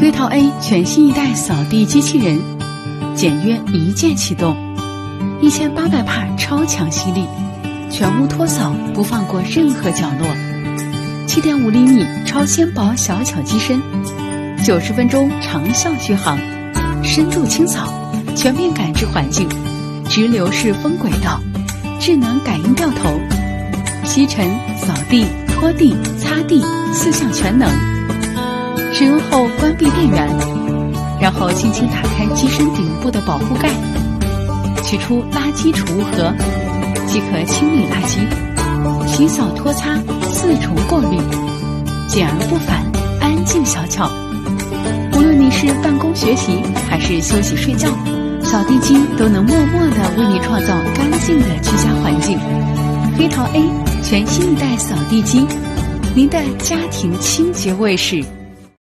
黑桃 A 全新一代扫地机器人，简约一键启动，1800帕超强吸力，全屋拖扫不放过任何角落。7.5厘米超纤薄小巧机身，90分钟长效续航，深度清扫，全面感知环境，直流式风轨道，智能感应掉头，吸尘、扫地、拖地、擦地4项全能。使用后关闭电源，然后轻轻打开机身顶部的保护盖，取出垃圾储物盒，即可清理垃圾，洗扫拖擦4重过滤，简而不繁，安静小巧。无论你是办公学习还是休息睡觉，扫地机都能默默地为你创造干净的居家环境。黑桃 A 全新一代扫地机，您的家庭清洁卫士。